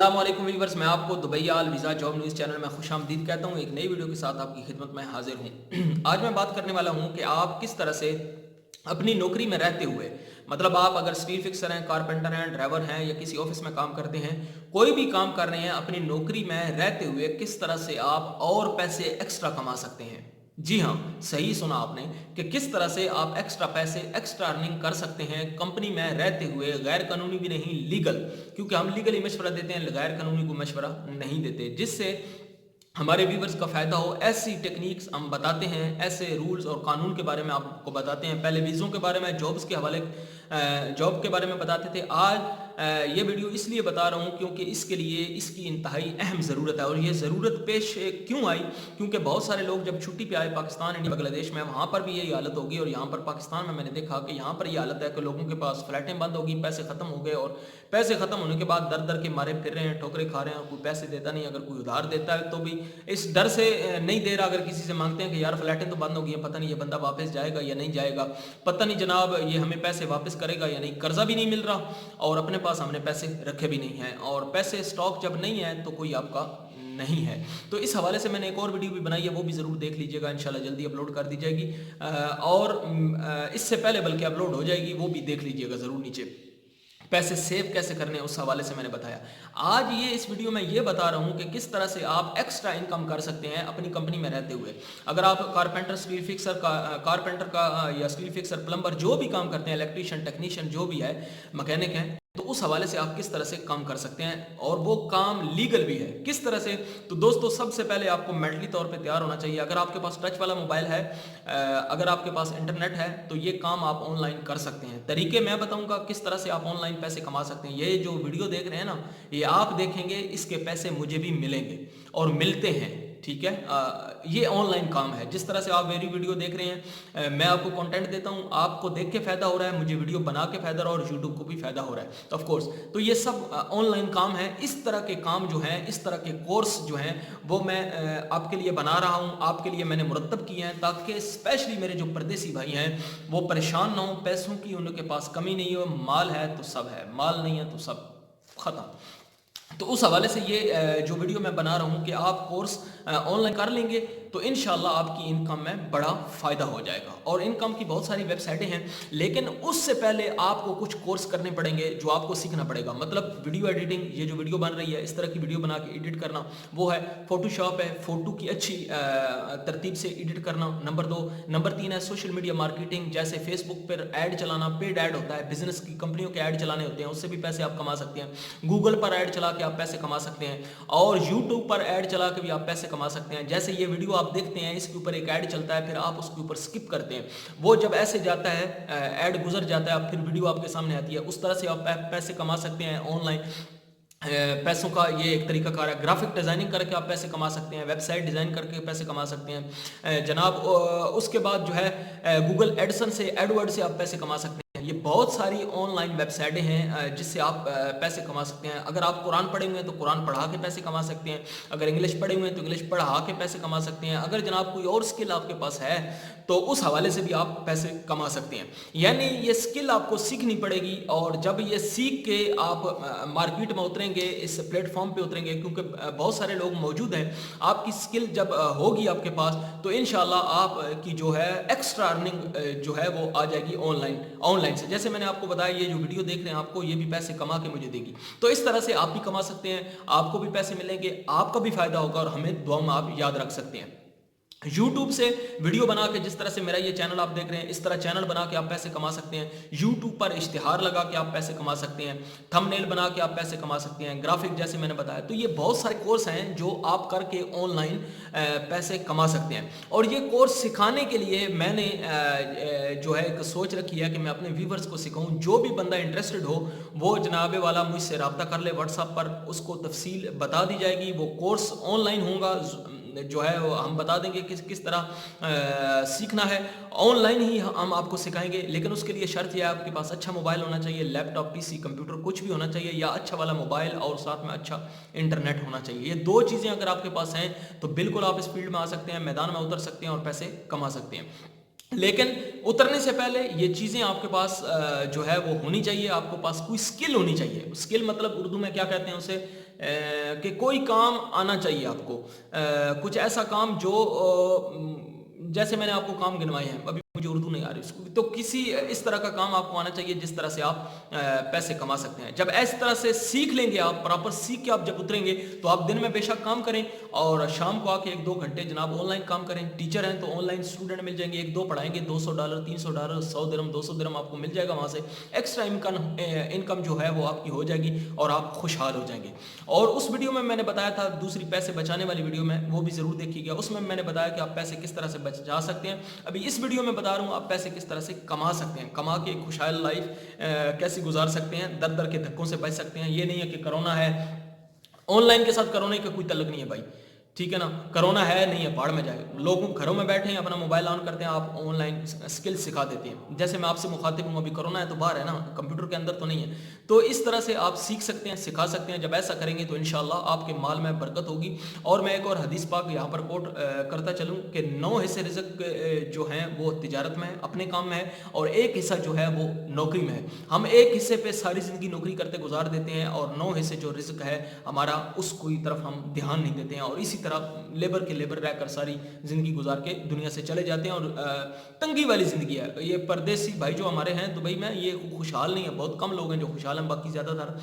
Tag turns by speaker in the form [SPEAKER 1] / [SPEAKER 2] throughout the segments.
[SPEAKER 1] अस्सलामुअलैकुम व्यूअर्स, मैं आपको दुबई आल वीज़ा जॉब न्यूज़ चैनल में खुशामदीद कहता हूँ। एक नई वीडियो के साथ आपकी खिदमत में हाजिर हूँ। आज मैं बात करने वाला हूँ कि आप किस तरह से अपनी नौकरी में रहते हुए, मतलब आप अगर स्टील फिक्सर हैं, कारपेंटर हैं, ड्राइवर हैं या किसी ऑफिस में काम करते हैं, कोई भी काम कर रहे हैं, अपनी नौकरी में रहते हुए किस तरह से आप और पैसे एक्स्ट्रा कमा सकते हैं। जी हाँ, सही सुना आपने कि किस तरह से आप एक्स्ट्रा पैसे, एक्स्ट्रा अर्निंग कर सकते हैं कंपनी में रहते हुए, गैर कानूनी भी नहीं, लीगल, क्योंकि हम लीगली मशवरा देते हैं, गैर कानूनी को मशवरा नहीं देते, जिससे हमारे व्यूवर्स का फ़ायदा हो। ऐसी टेक्निक्स हम बताते हैं, ऐसे रूल्स और कानून के बारे में आपको बताते हैं। पहले वीज़ों के बारे में, जॉब्स के हवाले जॉब के बारे में बताते थे। आज ये वीडियो इसलिए बता रहा हूँ क्योंकि इसके लिए इसकी इंतहाई अहम ज़रूरत है। और ये ज़रूरत पेश क्यों आई? क्योंकि बहुत सारे लोग जब छुट्टी पे आए पाकिस्तान, इंडिया, बांग्लादेश में, वहाँ पर भी यही हालत होगी। और यहाँ पर पाकिस्तान में मैंने देखा कि यहाँ पर ये हालत है कि लोगों के पास फ्लैटें बंद होगी, पैसे ख़त्म हो गए, और पैसे ख़त्म होने के बाद दर दर के मारे फिर रहे हैं, ठोकरे खा रहे हैं, और कोई पैसे देता नहीं। अगर कोई उधार देता है तो भी इस डर से नहीं दे रहा। अगर किसी से मांगते हैं कि यार फ्लैटें तो बंद हो गई हैं, पता नहीं ये बंदा वापस जाएगा या नहीं जाएगा, पता नहीं जनाब ये हमें पैसे वापस करेगा या नहीं, कर्जा भी नहीं मिल रहा और अपने पास हमने पैसे रखे भी नहीं हैं, और पैसे स्टॉक जब नहीं है तो कोई आपका नहीं है। तो इस हवाले से मैंने एक और वीडियो भी बनाई है, वो भी ज़रूर देख लीजिएगा, इंशाल्लाह जल्दी अपलोड कर दी जाएगी। और इससे पहले बल्कि अपलोड हो जाएगी, वो भी देख लीजिएगा ज़रूर। नीचे पैसे सेव कैसे करने उस हवाले से मैंने बताया। आज ये इस वीडियो में ये बता रहा हूँ कि किस तरह से आप एक्स्ट्रा इनकम कर सकते हैं अपनी कंपनी में रहते हुए। अगर आप कारपेंटर, स्टील फिक्सर का, कारपेंटर का या स्टील फिक्सर, प्लम्बर, जो भी काम करते हैं, इलेक्ट्रीशियन, टेक्नीशियन, जो भी है, मैकेनिक है, तो उस हवाले से आप किस तरह से काम कर सकते हैं, और वो काम लीगल भी है किस तरह से। तो दोस्तों, सबसे पहले आपको मेंटली तौर पे तैयार होना चाहिए। अगर आपके पास टच वाला मोबाइल है, अगर आपके पास इंटरनेट है, तो ये काम आप ऑनलाइन कर सकते हैं। तरीके मैं बताऊंगा किस तरह से आप ऑनलाइन पैसे कमा सकते हैं। ये जो वीडियो देख रहे हैं ना, ये आप देखेंगे, इसके पैसे मुझे भी मिलेंगे और मिलते हैं, ठीक है। ये ऑनलाइन काम है। जिस तरह से आप मेरी वीडियो देख रहे हैं, मैं आपको कंटेंट देता हूं, आपको देख के फायदा हो रहा है, मुझे वीडियो बना के फायदा हो रहा है, और यूट्यूब को भी फायदा हो रहा है ऑफ कोर्स। तो ये सब ऑनलाइन काम है। इस तरह के काम जो हैं, इस तरह के कोर्स जो हैं, वो मैं आपके लिए बना रहा हूं, आपके लिए मैंने मुरतब किए हैं, ताकि स्पेशली मेरे जो परदेसी भाई हैं वो परेशान ना हो। पैसों की उनके पास कमी नहीं हो, माल है तो सब है, माल नहीं है तो सब खत्म। तो उस हवाले से ये जो वीडियो मैं बना रहा हूँ कि आप कोर्स ऑनलाइन कर लेंगे तो इंशाल्लाह आपकी इनकम में बड़ा फ़ायदा हो जाएगा। और इनकम की बहुत सारी वेबसाइटें हैं, लेकिन उससे पहले आपको कुछ कोर्स करने पड़ेंगे जो आपको सीखना पड़ेगा। मतलब वीडियो एडिटिंग, ये जो वीडियो बन रही है, इस तरह की वीडियो बना के एडिट करना, वो है। फोटोशॉप है, फ़ोटो की अच्छी तरतीब से एडिट करना, नंबर 2। नंबर 3 है सोशल मीडिया मार्केटिंग, जैसे फेसबुक पर ऐड चलाना, पेड ऐड होता है, बिजनेस की कंपनियों के ऐड चलाने होते हैं, उससे भी पैसे आप कमा सकते हैं। गूगल पर ऐड चला के आप पैसे कमा सकते हैं, और यूट्यूब पर ऐड चला के भी आप पैसे कमा सकते हैं। जैसे ये वीडियो आप देखते हैं, इसके ऊपर एक ऐड चलता है, फिर आप उसके ऊपर स्किप करते हैं, वो जब ऐसे जाता है, ऐड गुजर जाता है, फिर वीडियो आपके सामने आती है। उस तरह से आप पैसे कमा सकते हैं ऑनलाइन। पैसों का ये एक तरीका कार है। ग्राफिक डिज़ाइनिंग करके आप पैसे कमा सकते हैं, वेबसाइट डिज़ाइन करके पैसे कमा सकते हैं जनाब। उसके बाद जो है गूगल एडसन से, एडवर्ड से आप पैसे कमा सकते हैं। ये बहुत सारी ऑनलाइन वेबसाइटें हैं जिससे आप पैसे कमा सकते हैं। अगर आप कुरान पढ़े हुए हैं तो कुरान पढ़ा के पैसे कमा सकते हैं, अगर इंग्लिश पढ़े हुए हैं तो इंग्लिश पढ़ा के पैसे कमा सकते हैं, अगर जनाब कोई और स्किल आपके पास है तो उस हवाले से भी आप पैसे कमा सकते हैं। यानी ये स्किल आपको सीखनी पड़ेगी, और जब ये सीख के आप मार्केट में उतरेंगे, इस प्लेटफॉर्म पे उतरेंगे, क्योंकि बहुत सारे लोग मौजूद हैं, आपकी स्किल जब होगी आपके पास, तो इंशाल्लाह आपकी जो है एक्स्ट्रा अर्निंग जो है वो आ जाएगी ऑनलाइन से। जैसे मैंने आपको बताया, ये जो वीडियो देख रहे हैं, आपको ये भी पैसे कमा के मुझे देगी। तो इस तरह से आप भी कमा सकते हैं, आपको भी पैसे मिलेंगे, आपका भी फायदा होगा, और हमें दुआ में आप याद रख सकते हैं। YouTube से वीडियो बना के, जिस तरह से मेरा ये चैनल आप देख रहे हैं, इस तरह चैनल बना के आप पैसे कमा सकते हैं। YouTube पर इश्तिहार लगा के आप पैसे कमा सकते हैं, थंबनेल बना के आप पैसे कमा सकते हैं, ग्राफिक जैसे मैंने बताया। तो ये बहुत सारे कोर्स हैं जो आप करके ऑनलाइन पैसे कमा सकते हैं। और ये कोर्स सिखाने के लिए मैंने जो है एक सोच रखी है कि मैं अपने व्यूवर्स को सिखाऊं। जो भी बंदा इंटरेस्टेड हो वो जनाबे वाला मुझसे रब्ता कर ले व्हाट्सएप पर, उसको तफसील बता दी जाएगी। वो कोर्स ऑनलाइन होगा, जो है हम बता देंगे किस तरह सीखना है, ऑनलाइन ही हम आपको सिखाएंगे। लेकिन उसके लिए शर्त यह है, आपके पास अच्छा मोबाइल होना चाहिए, लैपटॉप, पीसी, कंप्यूटर, कुछ भी होना चाहिए, या अच्छा वाला मोबाइल और साथ में अच्छा इंटरनेट होना चाहिए। ये दो चीज़ें अगर आपके पास हैं तो बिल्कुल आप इस फील्ड में आ सकते हैं, मैदान में उतर सकते हैं और पैसे कमा सकते हैं। लेकिन उतरने से पहले ये चीज़ें आपके पास जो है वो होनी चाहिए। आपके पास कोई स्किल होनी चाहिए। स्किल मतलब उर्दू में क्या कहते हैं उसे, کہ کوئی کام آنا چاہیے آپ کو، کچھ ایسا کام جو جیسے میں نے آپ کو کام گنوائے ہیں، ابھی مجھے اردو نہیں آ رہی اس کو، تو کسی اس طرح کا کام آپ کو آنا چاہیے جس طرح سے آپ پیسے کما سکتے ہیں۔ جب اس طرح سے سیکھ لیں گے آپ، پراپر سیکھ کے آپ جب اتریں گے تو آپ دن میں بے شک کام کریں اور شام کو آ کے 1-2 گھنٹے جناب آن لائن کام کریں۔ ٹیچر ہیں تو آن لائن اسٹوڈنٹ مل جائیں گے، 1-2 پڑھائیں گے، $200 $300 100 درہم 200 درہم آپ کو مل جائے گا وہاں سے۔ ایکسٹرا انکم جو ہے وہ آپ کی ہو جائے گی اور آپ خوشحال ہو جائیں گے۔ اور اس ویڈیو میں میں نے بتایا تھا، دوسری پیسے بچانے والی ویڈیو میں، وہ بھی ضرور دیکھیے گا، اس میں نے بتایا کہ آپ پیسے کس طرح سے بچا سکتے ہیں۔ ابھی اس ویڈیو میں بتا رہا ہوں آپ پیسے کس طرح سے کما سکتے ہیں، کما کے ایک خوشحال لائف کیسے گزار سکتے ہیں، در در کے دھکوں سے بچ سکتے ہیں۔ یہ نہیں ہے کہ کرونا ہے، آن لائن کے ساتھ کرونا کا کوئی تعلق نہیں ہے بھائی، ٹھیک ہے نا، کرونا ہے نہیں ہے پہاڑ میں جائے، لوگ گھروں میں بیٹھے ہیں اپنا موبائل آن کرتے ہیں، آپ آن لائن اسکل سکھا دیتے ہیں۔ جیسے میں آپ سے مخاطب ہوں، ابھی کرونا ہے تو باہر ہے نا، کمپیوٹر کے اندر تو نہیں ہے، تو اس طرح سے آپ سیکھ سکتے ہیں، سکھا سکتے ہیں۔ جب ایسا کریں گے تو انشاءاللہ آپ کے مال میں برکت ہوگی۔ اور میں ایک اور حدیث پاک یہاں پر کوٹ کرتا چلوں کہ 9 حصے رزق جو ہیں وہ تجارت میں ہے، اپنے کام میں ہے، اور 1 حصہ جو ہے وہ نوکری میں ہے۔ ہم 1 حصے پہ ساری زندگی نوکری کرتے گزار دیتے ہیں اور 9 حصے جو رزق ہے ہمارا، اس کی طرف ہم دھیان نہیں دیتے ہیں، اور اسی طرح لیبر کے لیبر رہ کر ساری زندگی گزار کے دنیا سے چلے جاتے ہیں۔ اور تنگی والی زندگی ہے یہ، پردیسی بھائی جو ہمارے ہیں دبئی میں، یہ خوشحال نہیں ہے، بہت کم لوگ ہیں جو خوشحال ہیں، باقی زیادہ تر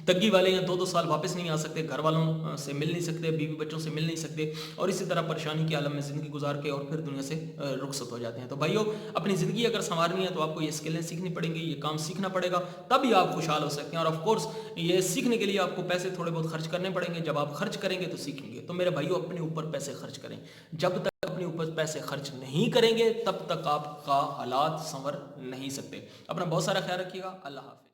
[SPEAKER 1] تنگی والے ہیں، 2-2 سال واپس نہیں آ سکتے، گھر والوں سے مل نہیں سکتے، بیوی بچوں سے مل نہیں سکتے، اور اسی طرح پریشانی کے عالم میں زندگی گزار کے اور پھر دنیا سے رخصت ہو جاتے ہیں۔ تو بھائیو، اپنی زندگی اگر سنوارنی ہے تو آپ کو یہ اسکلیں سیکھنی پڑیں گی، یہ کام سیکھنا پڑے گا، تبھی آپ خوشحال ہو سکتے ہیں۔ اور آف کورس یہ سیکھنے کے لیے آپ کو پیسے تھوڑے بہت خرچ کرنے پڑیں گے، جب آپ خرچ کریں گے تو سیکھیں گے۔ تو میرے بھائیو، اپنے اوپر پیسے خرچ کریں، جب تک اپنے اوپر پیسے خرچ نہیں کریں گے تب تک آپ کا حالات سنور نہیں سکتے۔ اپنا بہت سارا خیال رکھیے گا، اللہ حافظ۔